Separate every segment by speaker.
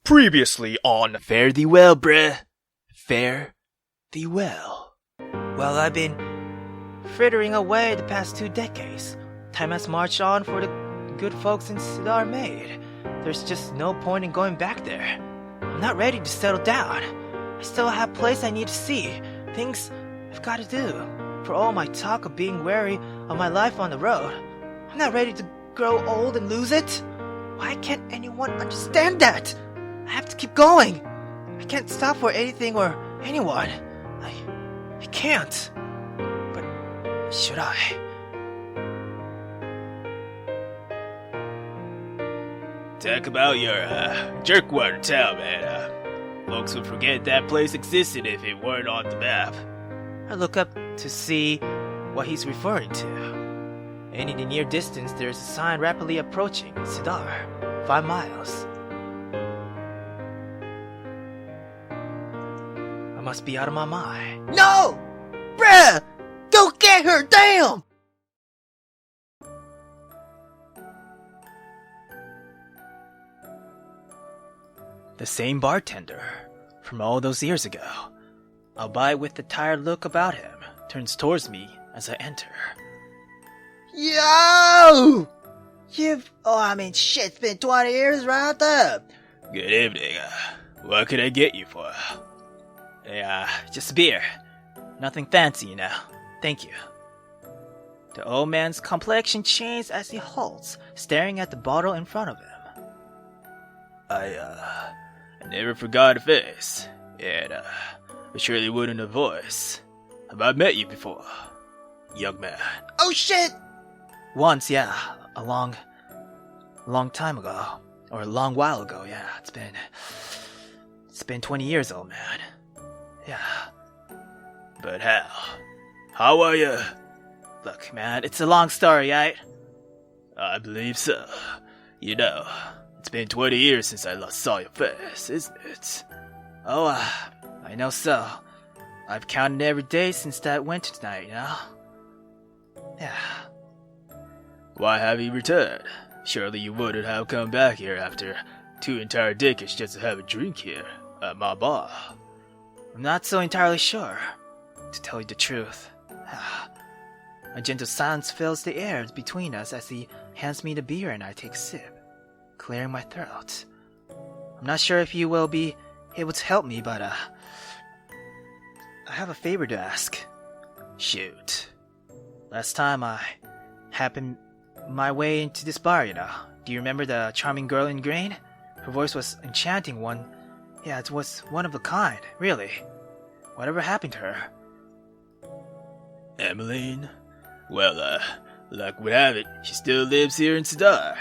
Speaker 1: Previously on
Speaker 2: Fare thee well, bruh. Fare thee well.
Speaker 3: Well, I've been frittering away the past 2 decades. Time has marched on for the good folks in Cedar, Maine. There's just no point in going back there. I'm not ready to settle down. I still have places I need to see, things I've got to do. For all my talk of being wary of my life on the road, I'm not ready to grow old and lose it. Why can't anyone understand that? I have to keep going. I can't stop for anything or anyone. I can't. But should I?
Speaker 2: Talk about your jerkwater town, man. Folks would forget that place existed if it weren't on the map.
Speaker 3: I look up to see what he's referring to. And in the near distance, there's a sign rapidly approaching Cedar, 5 miles. I must be out of my mind. No! Bruh! Don't get her, damn! The same bartender from all those years ago, albeit with a tired look about him, turns towards me as I enter. Yo! Shit, it's been 20 years right up.
Speaker 2: Good evening. What could I get you for?
Speaker 3: Just a beer. Nothing fancy, you know. Thank you. The old man's complexion changes as he halts, staring at the bottle in front of him.
Speaker 2: I never forgot a face, and I surely wouldn't a voice. Have I met you before, young man?
Speaker 3: Oh shit! Once, yeah. A long time ago. Or a long while ago, yeah. It's been 20 years, old man. Yeah.
Speaker 2: But how? How are you?
Speaker 3: Look, man, it's a long story, right?
Speaker 2: I believe so. You know, it's been 20 years since I last saw your face, isn't it?
Speaker 3: Oh, I know so. I've counted every day since that winter night, you know? Yeah.
Speaker 2: Why have you returned? Surely you wouldn't have come back here after 2 entire decades just to have a drink here at my bar.
Speaker 3: I'm not so entirely sure, to tell you the truth. A gentle silence fills the air between us as he hands me the beer and I take a sip, clearing my throat. I'm not sure if you will be able to help me, but I have a favor to ask.
Speaker 2: Shoot.
Speaker 3: Last time I happened my way into this bar, you know. Do you remember the charming girl in green? Her voice was enchanting one. Yeah, it was one of a kind, really. Whatever happened to her?
Speaker 2: Emmeline? Well, luck would have it, she still lives here in Cedar.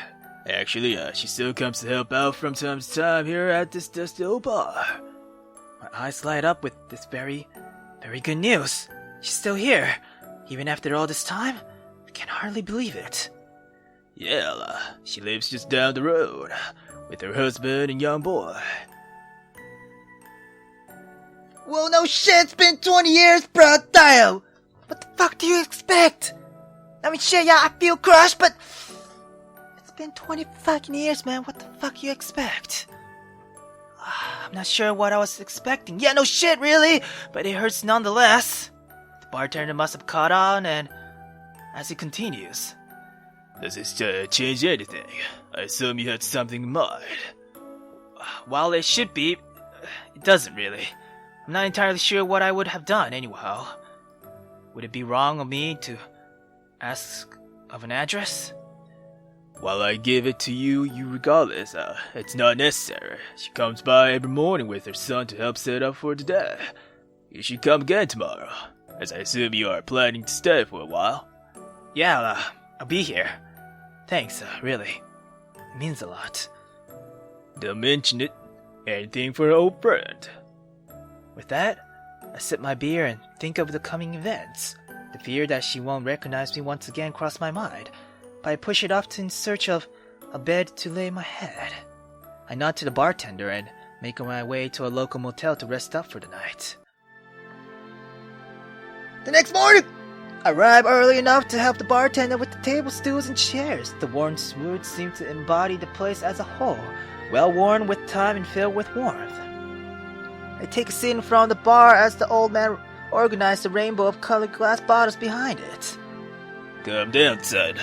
Speaker 2: Actually, she still comes to help out from time to time here at this dusty old bar.
Speaker 3: My eyes light up with this very good news. She's still here, even after all this time? I can hardly believe it.
Speaker 2: Yeah, she lives just down the road, with her husband and young boy.
Speaker 3: Well, no shit, it's been 20 years, bro, damn! What the fuck do you expect? I mean, shit, yeah, I feel crushed, but it's been 20 fucking years, man. What the fuck you expect? I'm not sure what I was expecting. Yeah, no shit, really, but it hurts nonetheless. The bartender must have caught on, and as he continues,
Speaker 2: does this change anything? I assume you had something in mind.
Speaker 3: While it should be, it doesn't really. I'm not entirely sure what I would have done anyhow. Would it be wrong of me to ask of an address?
Speaker 2: While I give it to you regardless, it's not necessary. She comes by every morning with her son to help set up for the day. You should come again tomorrow, as I assume you are planning to stay for a while.
Speaker 3: Yeah, I'll be here. Thanks, really. It means a lot.
Speaker 2: Don't mention it. Anything for an old friend.
Speaker 3: With that, I sip my beer and think of the coming events. The fear that she won't recognize me once again crossed my mind, but I push it off in search of a bed to lay my head. I nod to the bartender and make my way to a local motel to rest up for the night. The next morning, I arrive early enough to help the bartender with the table, stools, and chairs. The worn woods seem to embody the place as a whole, well worn with time and filled with warmth. I take a seat in front of the bar as the old man organized a rainbow of colored glass bottles behind it.
Speaker 2: Calm down, son.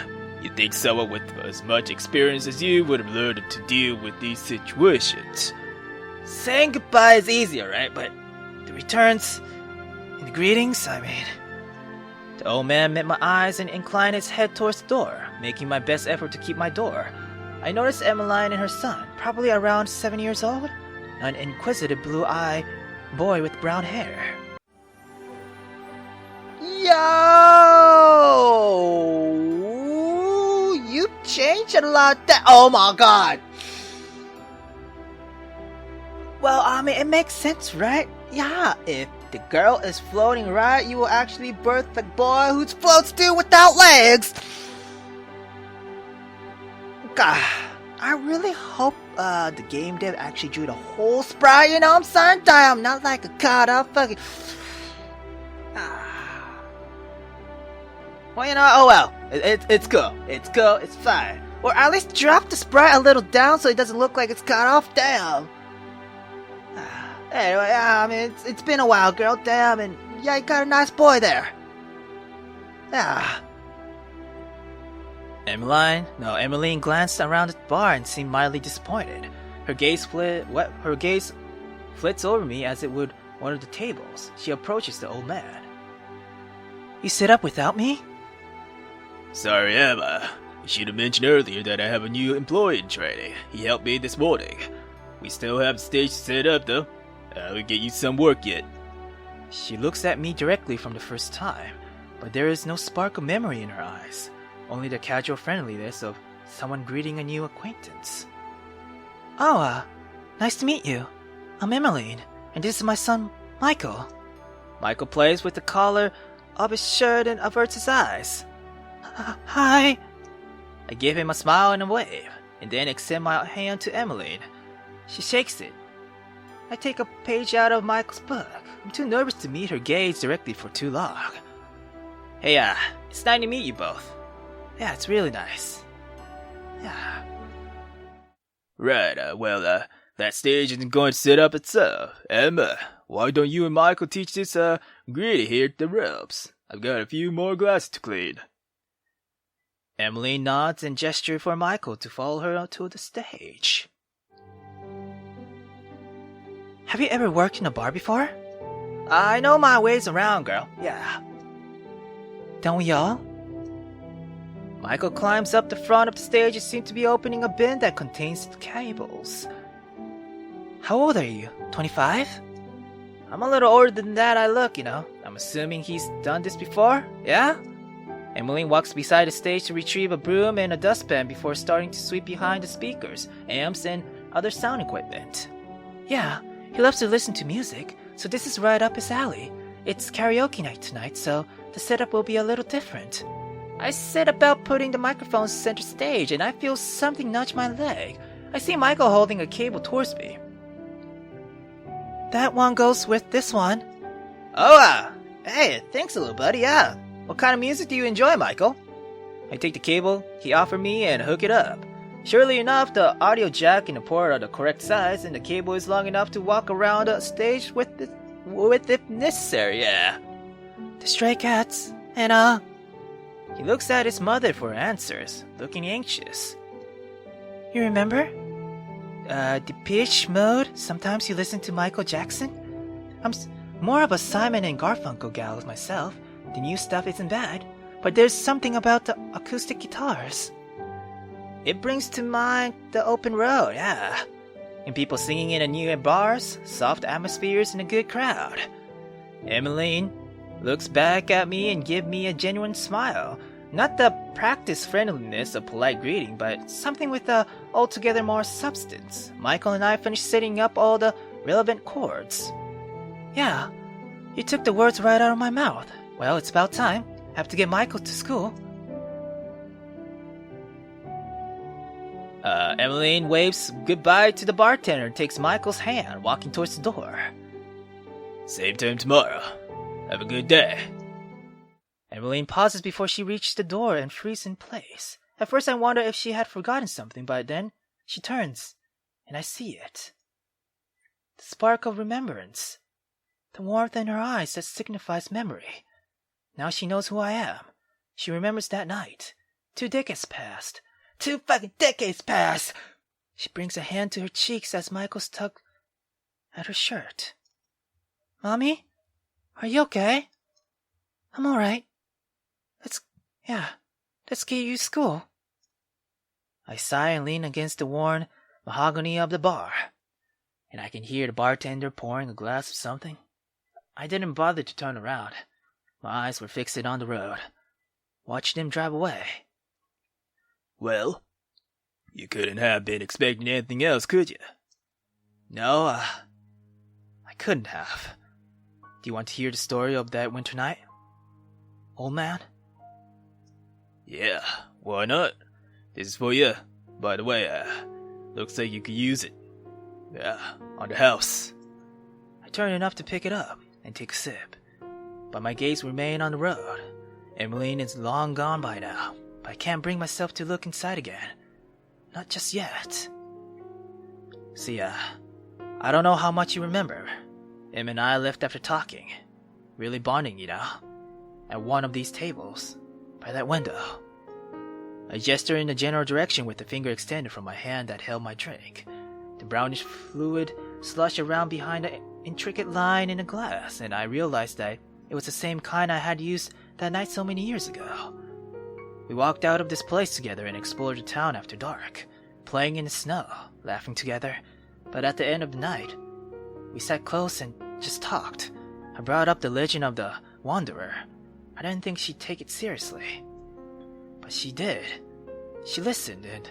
Speaker 2: You think someone with as much experience as you would have learned to deal with these situations?
Speaker 3: Saying goodbye is easy, alright, but the returns and the greetings, I mean... The old man met my eyes and inclined his head towards the door, making my best effort to keep my door. I noticed Emmeline and her son, probably around 7 years old, an inquisitive blue-eyed boy with brown hair. Yo! You changed a lot. Oh my god! Well, I mean, it makes sense, right? Yeah, if the girl is floating right, you will actually birth the boy who floats too without legs. God, I really hope the game dev actually drew the whole sprite, you know what I'm saying? Damn, not like a card up fucking... Well, you know, oh well, it's cool. It's cool, it's fine. Or at least drop the sprite a little down so it doesn't look like it's cut off. Damn. Anyway, I mean, it's been a while, girl. Damn, and yeah, you got a nice boy there. Yeah. Emmeline glanced around the bar and seemed mildly disappointed. Her gaze flits over me as it would one of the tables. She approaches the old man. You sit up without me?
Speaker 2: Sorry, Emma. I should have mentioned earlier that I have a new employee in training. He helped me this morning. We still have the stage set up, though. I'll get you some work yet.
Speaker 3: She looks at me directly from the first time, but there is no spark of memory in her eyes, only the casual friendliness of someone greeting a new acquaintance. Oh, nice to meet you. I'm Emmeline, and this is my son, Michael. Michael plays with the collar of his shirt and averts his eyes. Hi. I give him a smile and a wave, and then extend my hand to Emmeline. She shakes it. I take a page out of Michael's book. I'm too nervous to meet her gaze directly for too long. Hey, it's nice to meet you both. Yeah, it's really nice. Yeah.
Speaker 2: Right, that stage isn't going to set up itself. Emma, why don't you and Michael teach this, greedy here the ropes? I've got a few more glasses to clean.
Speaker 3: Emmeline nods and gestures for Michael to follow her to the stage. Have you ever worked in a bar before? I know my ways around, girl. Yeah. Don't we all? Michael climbs up the front of the stage and seems to be opening a bin that contains cables. How old are you? 25? I'm a little older than that I look, you know. I'm assuming he's done this before, yeah? Emmeline walks beside the stage to retrieve a broom and a dustpan before starting to sweep behind the speakers, amps, and other sound equipment. Yeah, he loves to listen to music, so this is right up his alley. It's karaoke night tonight, so the setup will be a little different. I set about putting the microphones center stage, and I feel something nudge my leg. I see Michael holding a cable towards me. That one goes with this one. Oh, hey, thanks a little buddy, yeah. What kind of music do you enjoy, Michael? I take the cable he offered me and hook it up. Surely enough, the audio jack and the port are the correct size, and the cable is long enough to walk around the stage with if necessary, yeah. The Stray Cats, and He looks at his mother for answers, looking anxious. You remember? Depeche Mode, sometimes you listen to Michael Jackson? I'm more of a Simon and Garfunkel gal myself. The new stuff isn't bad, but there's something about the acoustic guitars. It brings to mind the open road, yeah. And people singing in the new bars, soft atmospheres, and a good crowd. Emmeline looks back at me and gives me a genuine smile. Not the practiced friendliness of polite greeting, but something with a altogether more substance. Michael and I finished setting up all the relevant chords. Yeah, you took the words right out of my mouth. Well, it's about time. Have to get Michael to school. Emmeline waves goodbye to the bartender and takes Michael's hand, walking towards the door.
Speaker 2: Same time tomorrow. Have a good day.
Speaker 3: Emmeline pauses before she reaches the door and freezes in place. At first I wonder if she had forgotten something, but then she turns and I see it. The spark of remembrance. The warmth in her eyes that signifies memory. Now she knows who I am. She remembers that night. 2 decades passed. 2 fucking decades passed! She brings a hand to her cheeks as Michael's tugged at her shirt. Mommy? Are you okay? I'm alright. Let's get you to school. I sigh and lean against the worn mahogany of the bar, and I can hear the bartender pouring a glass of something. I didn't bother to turn around. My eyes were fixed on the road, watching him drive away.
Speaker 2: Well, you couldn't have been expecting anything else, could you?
Speaker 3: No, I couldn't have. Do you want to hear the story of that winter night, old man?
Speaker 2: Yeah, why not? This is for you. By the way, looks like you could use it. Yeah, on the house.
Speaker 3: I turn enough to pick it up and take a sip, but my gaze remains on the road. Emmeline is long gone by now, but I can't bring myself to look inside again. Not just yet. See, I don't know how much you remember. Em and I left after talking, really bonding, at one of these tables, by that window. I gesture in the general direction with the finger extended from my hand that held my drink. The brownish fluid slushed around behind an intricate line in the glass, and I realized that it was the same kind I had used that night so many years ago. We walked out of this place together and explored the town after dark, playing in the snow, laughing together. But at the end of the night, we sat close and just talked. I brought up the legend of the Wanderer. I didn't think she'd take it seriously. But she did. She listened, and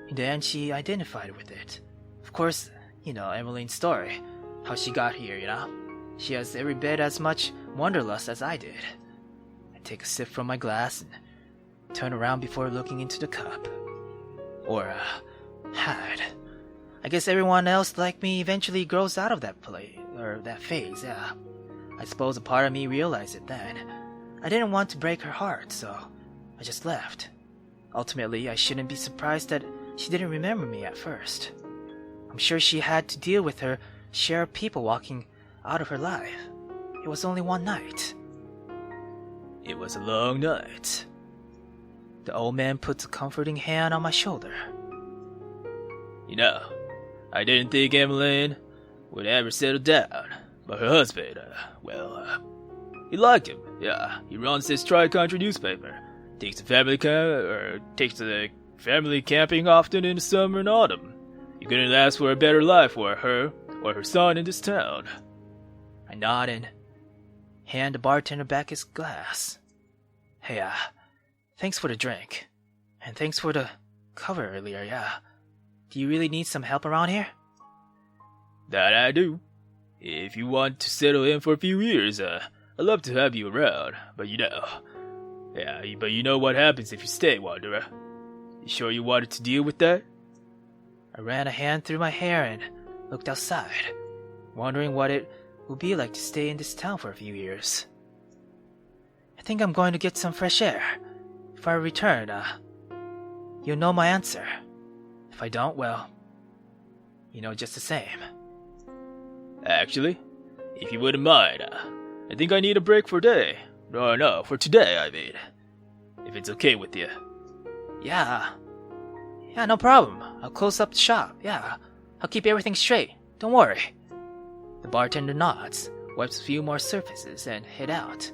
Speaker 3: in the end she identified with it. Of course, Emmeline's story. How she got here, She has every bit as much wanderlust as I did. I take a sip from my glass and turn around before looking into the cup. Or, had. I guess everyone else like me eventually grows out of that that phase, yeah. I suppose a part of me realized it then. I didn't want to break her heart, so I just left. Ultimately, I shouldn't be surprised that she didn't remember me at first. I'm sure she had to deal with her share of people walking out of her life. It was only one night.
Speaker 2: It was a long night.
Speaker 3: The old man puts a comforting hand on my shoulder.
Speaker 2: I didn't think Emmeline would ever settle down, but her husband, he liked him. Yeah, he runs this tri-country newspaper. Takes the family camping often in the summer and autumn. You couldn't ask for a better life for her or her son in this town. I nod and hand the bartender back his glass. Hey, thanks for the drink. And thanks for the cover earlier, yeah. Do you really need some help around here? That I do. If you want to settle in for a few years, I'd love to have you around, but you know what happens if you stay, Wanderer. You sure you wanted to deal with that?
Speaker 3: I ran a hand through my hair and looked outside, wondering what it would be like to stay in this town for a few years. I think I'm going to get some fresh air. If I return, you'll know my answer. If I don't, well, just the same.
Speaker 2: Actually, if you wouldn't mind, I think I need a break for today. No, for today, I mean. If it's okay with you.
Speaker 3: Yeah, no problem. I'll close up the shop, yeah. I'll keep everything straight. Don't worry. The bartender nods, wipes a few more surfaces, and head out.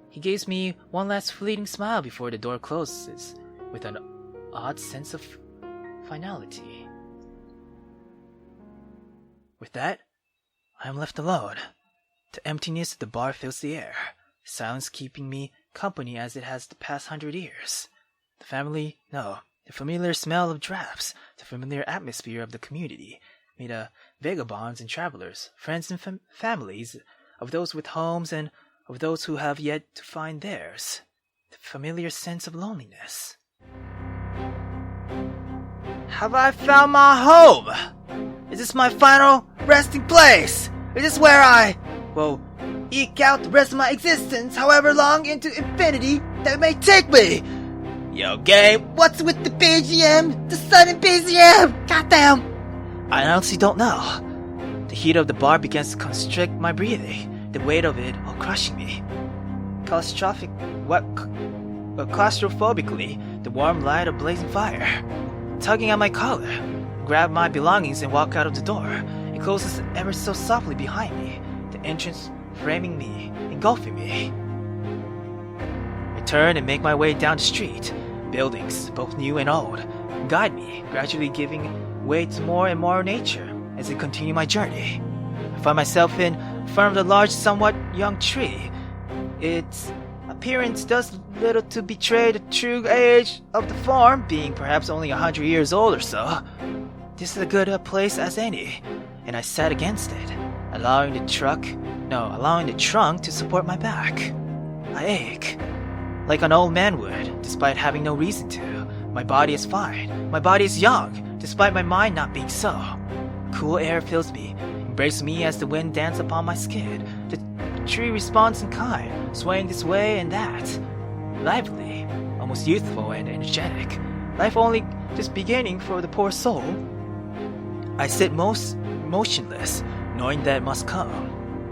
Speaker 3: He gives me one last fleeting smile before the door closes, with an odd sense of finality. With that, I am left alone. The emptiness of the bar fills the air, silence keeping me company as it has the past 100 years. The familiar smell of drafts, the familiar atmosphere of the community, made of vagabonds and travelers, friends and families, of those with homes and of those who have yet to find theirs. The familiar sense of loneliness. Have I found my home? Is this my final resting place? Is this where I will eke out the rest of my existence, however long into infinity that may take me? Yo, game, what's with the BGM? The sudden BGM? Goddamn! I honestly don't know. The heat of the bar begins to constrict my breathing, the weight of it all crushing me. Claustrophobically, the warm light of blazing fire. Tugging at my collar, grab my belongings and walk out of the door. It closes ever so softly behind me, the entrance framing me, engulfing me. I turn and make my way down the street. Buildings, both new and old, guide me, gradually giving way to more and more nature as I continue my journey. I find myself in front of the large, somewhat young tree. Its appearance does little to betray the true age of the farm, being perhaps only 100 years old or so. This is as good a place as any, and I sat against it, allowing the trunk to support my back. I ache, like an old man would, despite having no reason to. My body is fine. My body is young, despite my mind not being so. Cool air fills me, embraces me as the wind dances upon my skin. The tree responds in kind, swaying this way and that. Lively, almost youthful and energetic. Life only just beginning for the poor soul. I sit motionless, knowing that must come.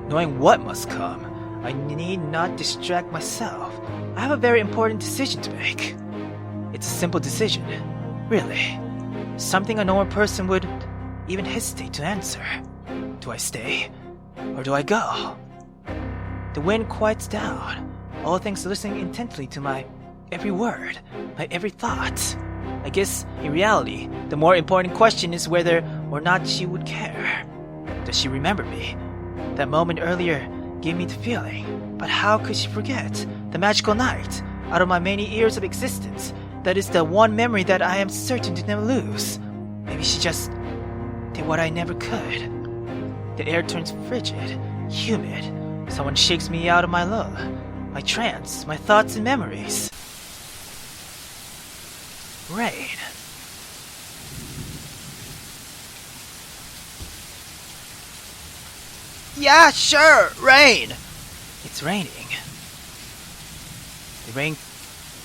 Speaker 3: Knowing what must come. I need not distract myself. I have a very important decision to make. It's a simple decision, really. Something a normal person would even hesitate to answer. Do I stay, or do I go? The wind quiets down, all things listening intently to my every word, my every thought. I guess, in reality, the more important question is whether or not she would care. Does she remember me? That moment earlier gave me the feeling, but how could she forget the magical night out of my many years of existence? That is the one memory that I am certain to never lose. Maybe she just did what I never could. The air turns frigid, humid. Someone shakes me out of my lull, my trance, my thoughts and memories. Rain. Yeah, sure, rain. It's raining. The rain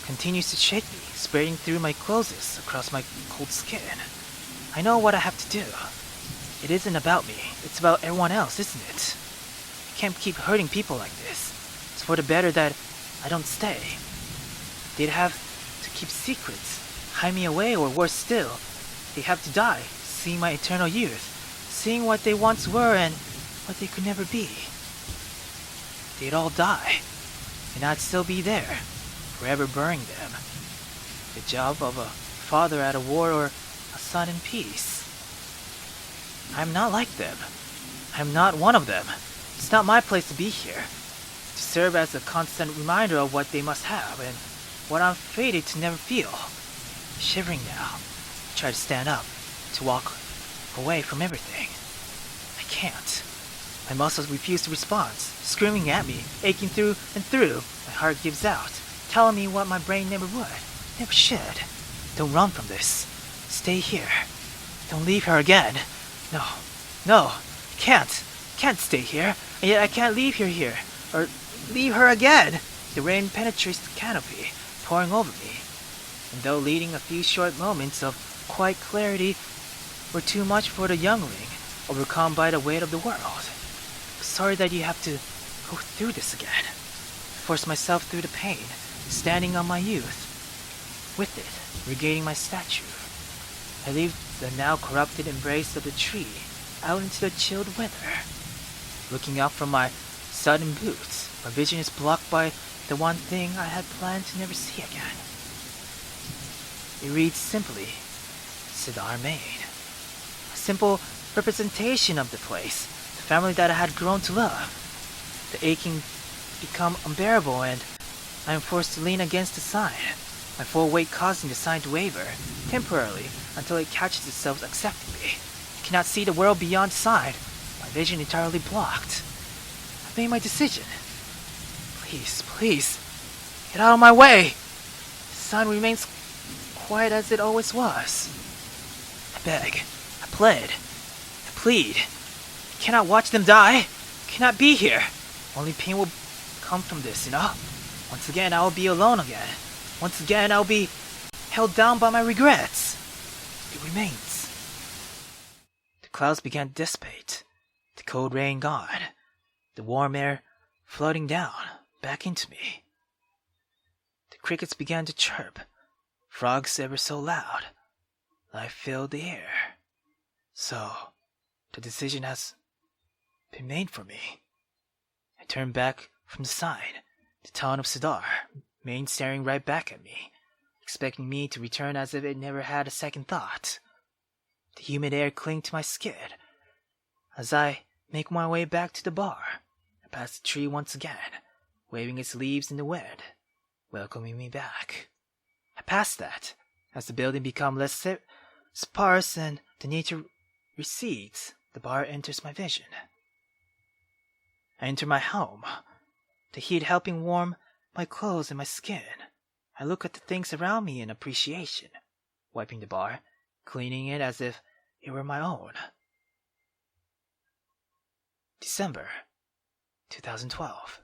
Speaker 3: continues to shake me, spraying through my clothes across my cold skin. I know what I have to do. It isn't about me. It's about everyone else, isn't it? I can't keep hurting people like this. It's for the better that I don't stay. They'd have to keep secrets, hide me away, or worse still, they have to die, seeing my eternal youth, seeing what they once were and what they could never be. They'd all die, and I'd still be there, forever burying them. The job of a father at a war or a son in peace. I'm not like them. I'm not one of them. It's not my place to be here, to serve as a constant reminder of what they must have and what I'm fated to never feel. Shivering now, I try to stand up, to walk away from everything. I can't. My muscles refuse to respond, screaming at me, aching through and through. My heart gives out, telling me what my brain never would, never should. Don't run from this. Stay here. Don't leave her again. No, can't stay here, and yet I can't leave her here, or leave her again. The rain penetrates the canopy, pouring over me, and though leading a few short moments of quiet clarity were too much for the youngling, overcome by the weight of the world. Sorry that you have to go through this again. Force myself through the pain, standing on my youth. With it, regaining my stature. I leave the now corrupted embrace of the tree out into the chilled weather. Looking out from my sodden boots, my vision is blocked by the one thing I had planned to never see again. It reads simply, Cedar, Maine. A simple representation of the place, the family that I had grown to love. The aching become unbearable and I am forced to lean against the sign, my full weight causing the sign to waver, temporarily, until it catches itself accepting me. I cannot see the world beyond the sign, my vision entirely blocked. I've made my decision. Please, get out of my way! The sign remains quiet as it always was. I beg, I plead, I plead. I cannot watch them die. I cannot be here. Only pain will come from this, you know? Once again, I will be alone again. Once again, I'll be held down by my regrets. It remains. The clouds began to dissipate, the cold rain gone, the warm air flooding down back into me. The crickets began to chirp, frogs ever so loud. Life filled the air. So, the decision has been made for me. I turned back from the sign, the town of Cedar, Maine staring right back at me, expecting me to return as if it never had a second thought. The humid air clinged to my skin. As I make my way back to the bar, I pass the tree once again, waving its leaves in the wind, welcoming me back. I pass that, as the building becomes less sparse and the nature recedes, the bar enters my vision. I enter my home, the heat helping warm my clothes and my skin. I look at the things around me in appreciation, wiping the bar, cleaning it as if it were my own. December 2012.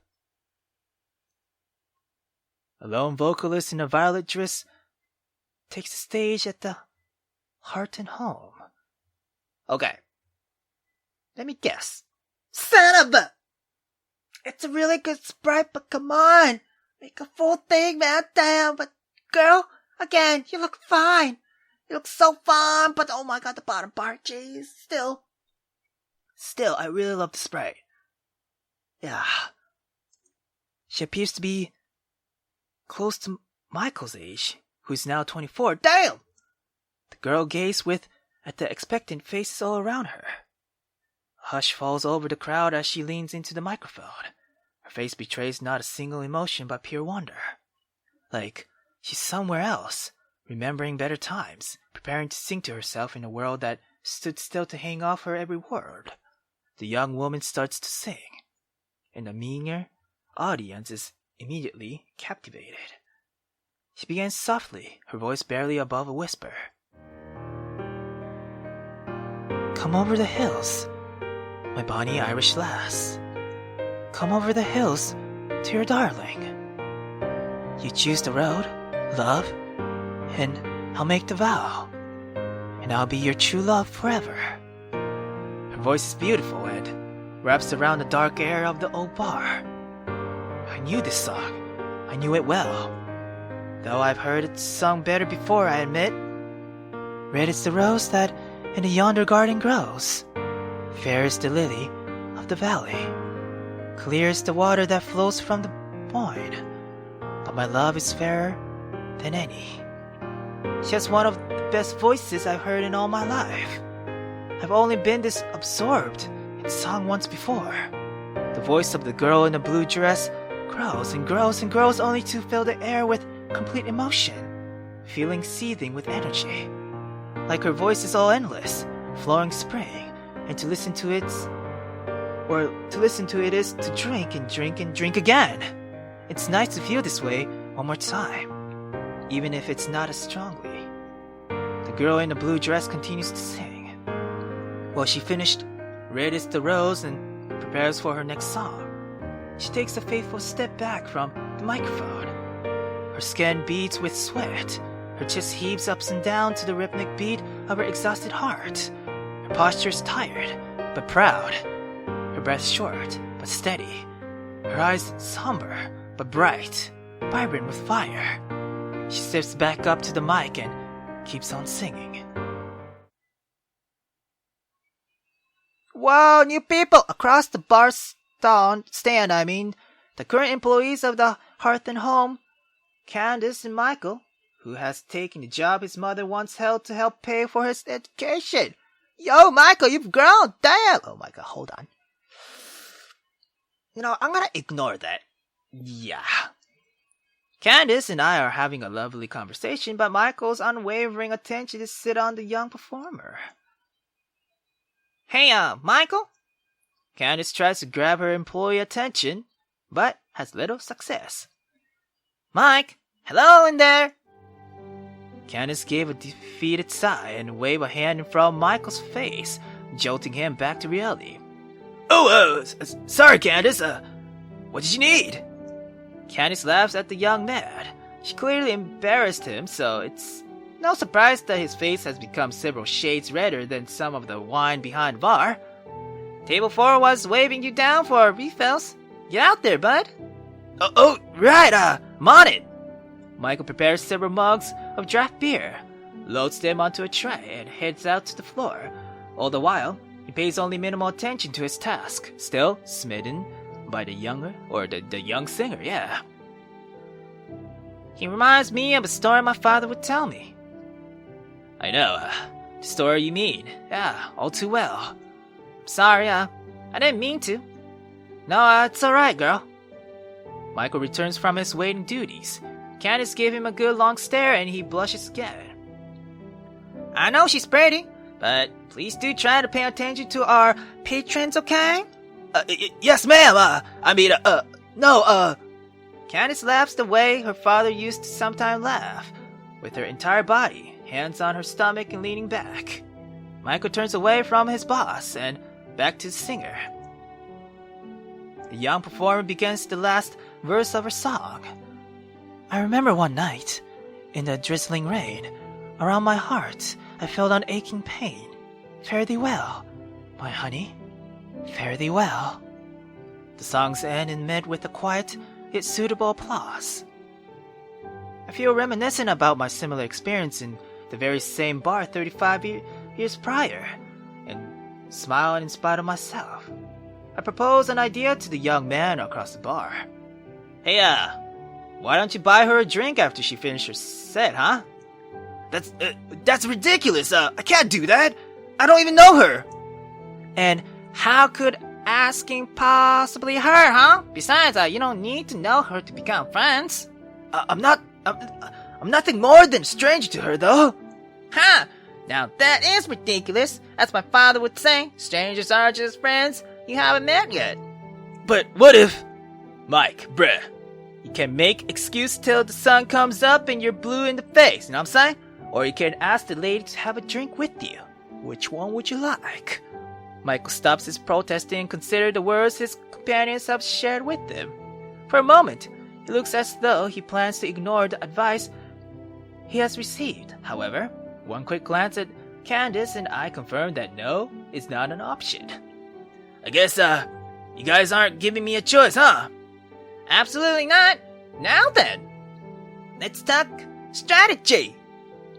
Speaker 3: A lone vocalist in a violet dress takes the stage at the Heart and Home. Okay, let me guess. Son of a... It's a really good sprite, but come on! Make a full thing, man, damn! But, girl, again, you look fine! You look so fine, but oh my god, the bottom part, jeez, Still, I really love the sprite. Yeah. She appears to be close to Michael's age, who is now 24. Damn! The girl gazes at the expectant faces all around her. A hush falls over the crowd as she leans into the microphone. Her face betrays not a single emotion but pure wonder. Like she's somewhere else, remembering better times, preparing to sing to herself in a world that stood still to hang off her every word. The young woman starts to sing, and the meager audience is immediately captivated. She begins softly, her voice barely above a whisper. Come over the hills, my bonny Irish lass. Come over the hills to your darling. You choose the road, love, and I'll make the vow, and I'll be your true love forever. Her voice is beautiful and wraps around the dark air of the old bar. I knew this song. I knew it well, though I've heard it sung better before, I admit. Red is the rose that in yonder garden grows. Fair is the lily of the valley. Clear is the water that flows from the Boyne. But my love is fairer than any. She has one of the best voices I've heard in all my life. I've only been this absorbed in song once before. The voice of the girl in the blue dress grows and grows and grows, only to fill the air with complete emotion, feeling seething with energy. Like her voice is all endless, flowing spring, and to listen to it is to drink and drink and drink again. It's nice to feel this way one more time, even if it's not as strongly. The girl in the blue dress continues to sing. Well, she finished Red is the Rose and prepares for her next song. She takes a faithful step back from the microphone. Her skin beads with sweat. Her chest heaves up and down to the rhythmic beat of her exhausted heart. Her posture is tired, but proud. Her breath short, but steady. Her eyes somber, but bright, vibrant with fire. She steps back up to the mic and keeps on singing. Whoa, new people across the bar stand, the current employees of the Hearth and Home, Candace and Michael, who has taken the job his mother once held to help pay for his education. Yo, Michael, you've grown, damn! Oh my god, hold on. I'm gonna ignore that. Yeah. Candace and I are having a lovely conversation, but Michael's unwavering attention is set on the young performer. Hey, Michael? Candace tries to grab her employee attention, but has little success. Mike, hello in there! Candace gave a defeated sigh and waved a hand in front of Michael's face, jolting him back to reality. Sorry, Candace. What did you need? Candace laughs at the young man. She clearly embarrassed him, so it's No surprise that his face has become several shades redder than some of the wine behind the bar. Table 4 was waving you down for refills. Get out there, bud. Oh, right, I'm on it. Michael prepares several mugs of draft beer, loads them onto a tray, and heads out to the floor. All the while, he pays only minimal attention to his task, still smitten by the young singer, yeah. He reminds me of a story my father would tell me. I know, the story you mean. Yeah, all too well. Sorry, I didn't mean to. No, it's alright, girl. Michael returns from his waiting duties. Candace gave him a good long stare and he blushes again. I know she's pretty, but please do try to pay attention to our patrons, okay? Yes, ma'am. No. Candace laughs the way her father used to sometimes laugh, with her entire body, hands on her stomach and leaning back. Michael turns away from his boss and back to the singer. The young performer begins the last verse of her song. I remember one night, in the drizzling rain, around my heart I felt an aching pain. Fare thee well, my honey, fare thee well. The songs end and met with a quiet yet suitable applause. I feel reminiscent about my similar experience in the very same bar 35 years prior, and smile in spite of myself. I propose an idea to the young man across the bar. Hey, why don't you buy her a drink after she finishes her set, huh? That's ridiculous. I can't do that. I don't even know her. And how could asking possibly her, huh? Besides, you don't need to know her to become friends. I'm nothing more than a stranger to her, though. Huh? Now that is ridiculous. As my father would say, strangers are just friends you haven't met yet. But what if... Mike, bruh, you can make excuse till the sun comes up and you're blue in the face, you know what I'm saying? Or you can ask the lady to have a drink with you. Which one would you like? Michael stops his protesting and considers the words his companions have shared with him. For a moment, he looks as though he plans to ignore the advice he has received. However, one quick glance at Candace and I confirm that no is not an option. I guess, you guys aren't giving me a choice, huh? Absolutely not. Now then, let's talk strategy.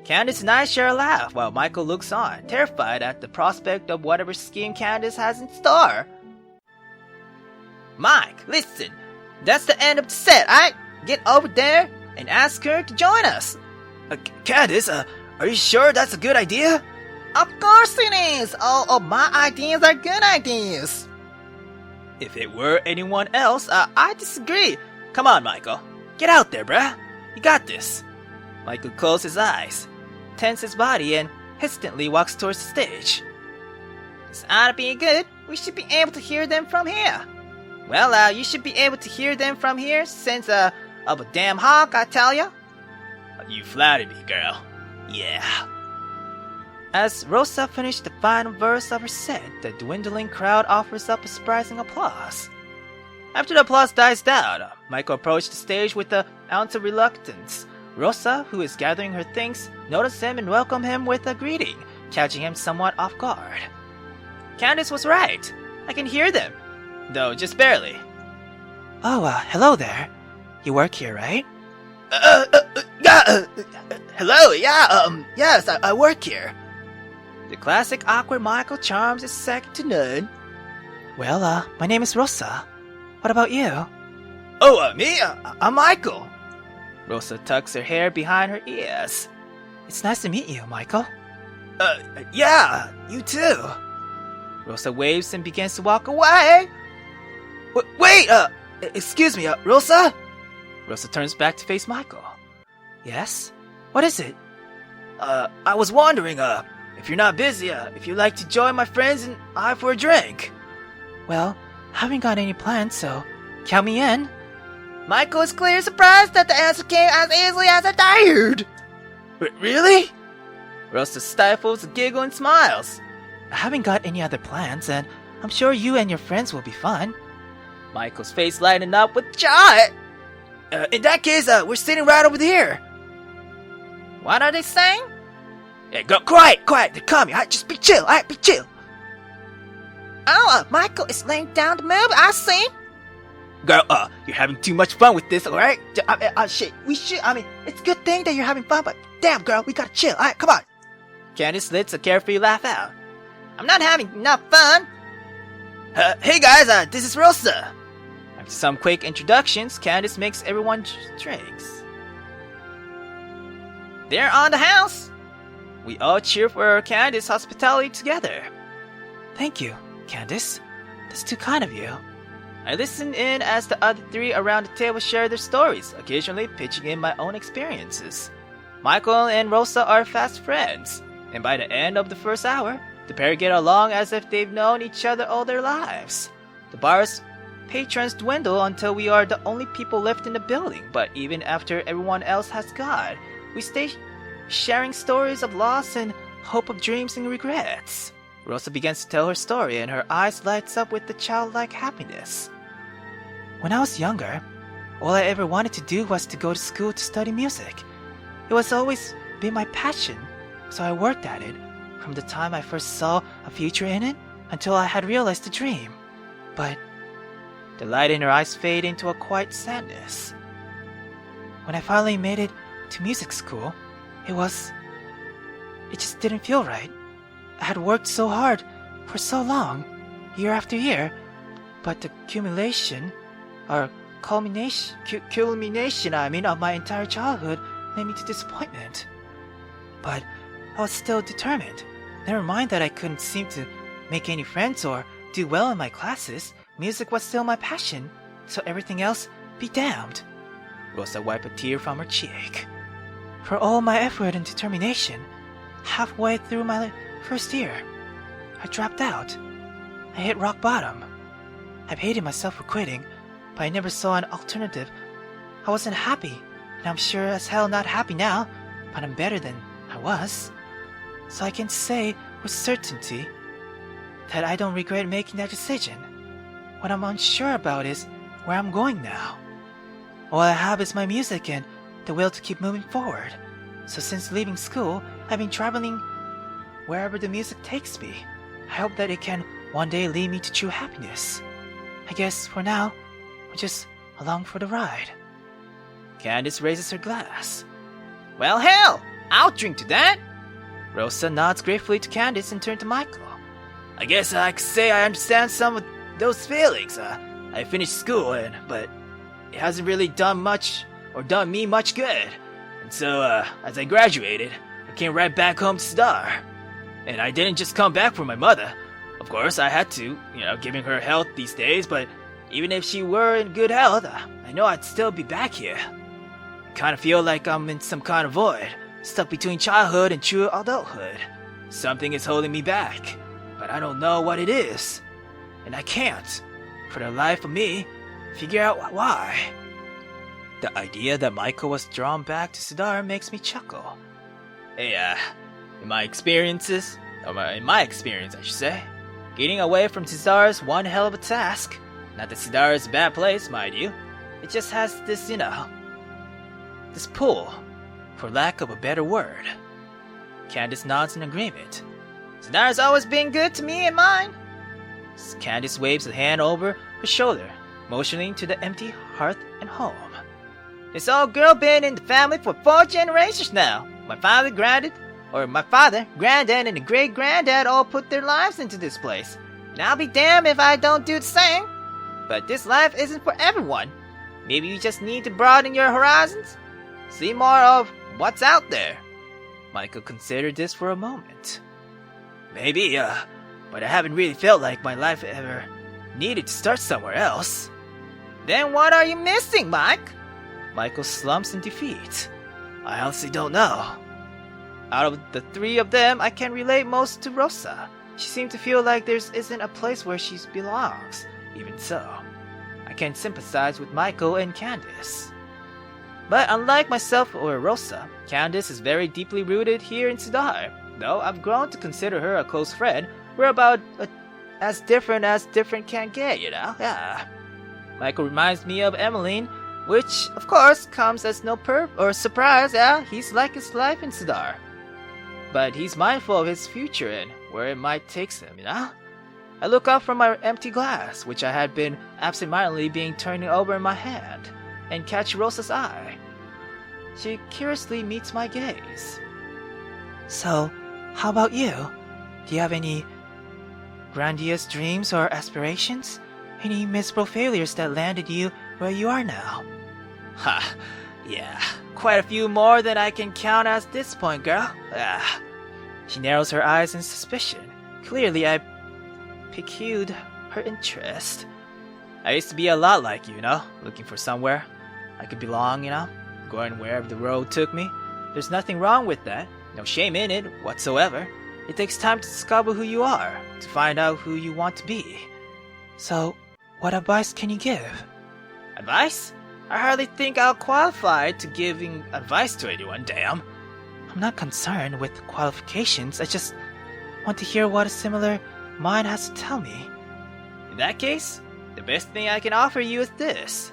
Speaker 3: Candace and I share a laugh while Michael looks on, terrified at the prospect of whatever scheme Candace has in store. Mike, listen, that's the end of the set, alright? Get over there and ask her to join us. Candace, are you sure that's a good idea? Of course it is! All of my ideas are good ideas. If it were anyone else, I disagree. Come on, Michael. Get out there, bruh. You got this. Michael closes his eyes, tenses his body, and hesitantly walks towards the stage. This ought to be good. We should be able to hear them from here. Well, you should be able to hear them from here since, of a damn hawk, I tell ya. You flatter me, girl. Yeah. As Rosa finished the final verse of her set, the dwindling crowd offers up a surprising applause. After the applause dies down, Michael approached the stage with an ounce of reluctance. Rosa, who is gathering her things, noticed him and welcomed him with a greeting, catching him somewhat off guard. Candace was right. I can hear them, though just barely. Oh, hello there. You work here, right? Hello, yeah, yes, I work here. The classic awkward Michael charms is second to none. Well, my name is Rosa. What about you? Oh, me? I'm Michael. Rosa tucks her hair behind her ears. It's nice to meet you, Michael. Yeah, you too. Rosa waves and begins to walk away. Wait, excuse me, Rosa? Rosa turns back to face Michael. Yes? What is it? I was wondering, if you're not busy, if you'd like to join my friends and I for a drink. Well, I haven't got any plans, so count me in. Michael is clearly surprised that the answer came as easily as I dared. Really? Rosa stifles a giggle and smiles. I haven't got any other plans, and I'm sure you and your friends will be fun. Michael's face lightened up with joy. In that case, we're sitting right over here. What are they saying? Hey, girl, quiet! They're coming, alright? Just be chill, alright? Be chill.
Speaker 1: Oh, Michael is laying down the move, I see.
Speaker 3: Girl, you're having too much fun with this, alright? Shit, it's a good thing that you're having fun, but damn, girl, we gotta chill, alright? Come on. Candace lets a carefree laugh out.
Speaker 1: I'm not having enough fun.
Speaker 3: Hey guys, this is Rosa. After some quick introductions, Candace makes everyone drinks.
Speaker 1: They're on the house.
Speaker 3: We all cheer for Candace's hospitality together. Thank you, Candace. That's too kind of you. I listen in as the other three around the table share their stories, occasionally pitching in my own experiences. Michael and Rosa are fast friends, and by the end of the first hour, the pair get along as if they've known each other all their lives. The bar's patrons dwindle until we are the only people left in the building, but even after everyone else has gone, we stay sharing stories of loss and hope, of dreams and regrets. Rosa begins to tell her story, and her eyes lights up with the childlike happiness. When I was younger, all I ever wanted to do was to go to school to study music. It was always been my passion, so I worked at it from the time I first saw a future in it until I had realized the dream. But the light in her eyes faded into a quiet sadness. When I finally made it to music school, it just didn't feel right. I had worked so hard for so long, year after year, but the culmination of my entire childhood led me to disappointment. But I was still determined. Never mind that I couldn't seem to make any friends or do well in my classes. Music was still my passion, so everything else be damned. Rosa wiped a tear from her cheek. For all my effort and determination, halfway through my first year, I dropped out. I hit rock bottom. I've hated myself for quitting, but I never saw an alternative. I wasn't happy, and I'm sure as hell not happy now, but I'm better than I was. So I can say with certainty that I don't regret making that decision. What I'm unsure about is where I'm going now. All I have is my music and the will to keep moving forward. So since leaving school, I've been traveling wherever the music takes me. I hope that it can one day lead me to true happiness. I guess for now, I'm just along for the ride. Candace raises her glass.
Speaker 1: Well, hell, I'll drink to that.
Speaker 3: Rosa nods gratefully to Candace and turns to Michael. I guess I could say I understand some of those feelings. I finished school, but it hasn't really done me much good. And so, as I graduated, I came right back home to Cedar. And I didn't just come back for my mother. Of course, I had to, giving her health these days, but even if she were in good health, I know I'd still be back here. I kind of feel like I'm in some kind of void, stuck between childhood and true adulthood. Something is holding me back, but I don't know what it is. And I can't, for the life of me, figure out why. The idea that Michael was drawn back to Cedar makes me chuckle. Hey, in my experience, I should say, getting away from Cedar is one hell of a task. Not that Cedar is a bad place, mind you. It just has this, this pull, for lack of a better word. Candace nods in agreement.
Speaker 1: Cedar's always been good to me and mine.
Speaker 3: Candace waves a hand over her shoulder, motioning to the empty hearth and home.
Speaker 1: This old girl been in the family for 4 generations now. My father, granddad, and the great-granddad all put their lives into this place. And I'll be damned if I don't do the same. But this life isn't for everyone. Maybe you just need to broaden your horizons. See more of what's out there.
Speaker 3: Michael considered this for a moment. Maybe, but I haven't really felt like my life ever needed to start somewhere else.
Speaker 1: Then what are you missing, Mike?
Speaker 3: Michael slumps in defeat. I honestly don't know. Out of the three of them, I can relate most to Rosa. She seems to feel like there isn't a place where she belongs. Even so, I can sympathize with Michael and Candace. But unlike myself or Rosa, Candace is very deeply rooted here in Cedar. Though I've grown to consider her a close friend, we're about as different can get, Yeah. Michael reminds me of Emmeline, which, of course, comes as no surprise, yeah? He's like his life in Cedar.
Speaker 1: but he's mindful of his future and where it might take him, you know? I look up from my empty glass, which I had been absentmindedly being turning over in my hand, and catch Rosa's eye. She curiously meets my gaze.
Speaker 3: So, how about you? Do you have any grandiose dreams or aspirations? Any miserable failures that landed you where you are now?
Speaker 1: Ha, yeah, quite a few more than I can count at this point, girl. Ah.
Speaker 3: She narrows her eyes in suspicion. Clearly, I piqued her interest.
Speaker 1: I used to be a lot like you, looking for somewhere I could belong, going wherever the road took me. There's nothing wrong with that, no shame in it whatsoever. It takes time to discover who you are, to find out who you want to be.
Speaker 3: So, what advice can you give?
Speaker 1: Advice? I hardly think I'll qualify to giving advice to anyone, damn.
Speaker 3: I'm not concerned with qualifications, I just want to hear what a similar mind has to tell me.
Speaker 1: In that case, the best thing I can offer you is this.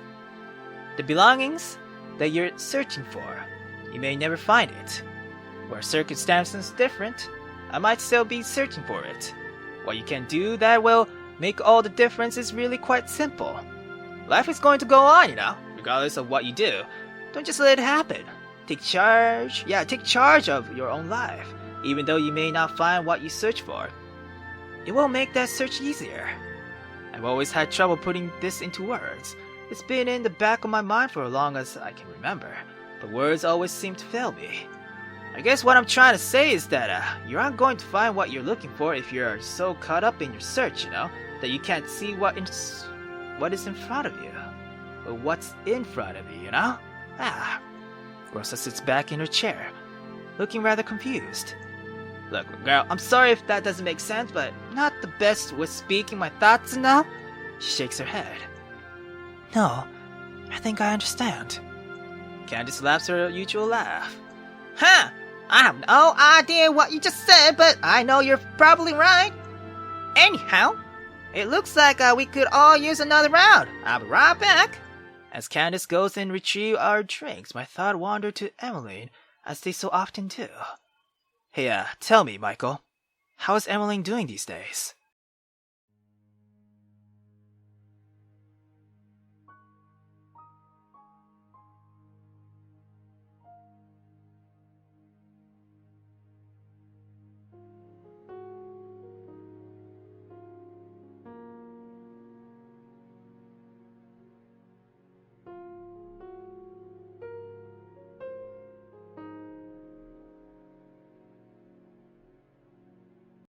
Speaker 1: The belongings that you're searching for, you may never find it. Where circumstances different, I might still be searching for it. What you can do that will make all the difference is really quite simple. Life is going to go on, regardless of what you do. Don't just let it happen. Take charge of your own life, even though you may not find what you search for. It will make that search easier. I've always had trouble putting this into words. It's been in the back of my mind for as long as I can remember, but words always seem to fail me. I guess what I'm trying to say is that you aren't going to find what you're looking for if you're so caught up in your search, that you can't see what is in front of you. Or what's in front of you, Rosa sits back in her chair, looking rather confused. Look, girl, I'm sorry if that doesn't make sense, but not the best with speaking my thoughts now. She shakes her head.
Speaker 3: No, I think I understand.
Speaker 1: Candace laughs her usual laugh. Huh! I have no idea what you just said, but I know you're probably right. Anyhow, it looks like we could all use another round. I'll be right back. As Candace goes and retrieve our drinks, my thought wandered to Emmeline, as they so often do. Hey, tell me, Michael, how is Emmeline doing these days?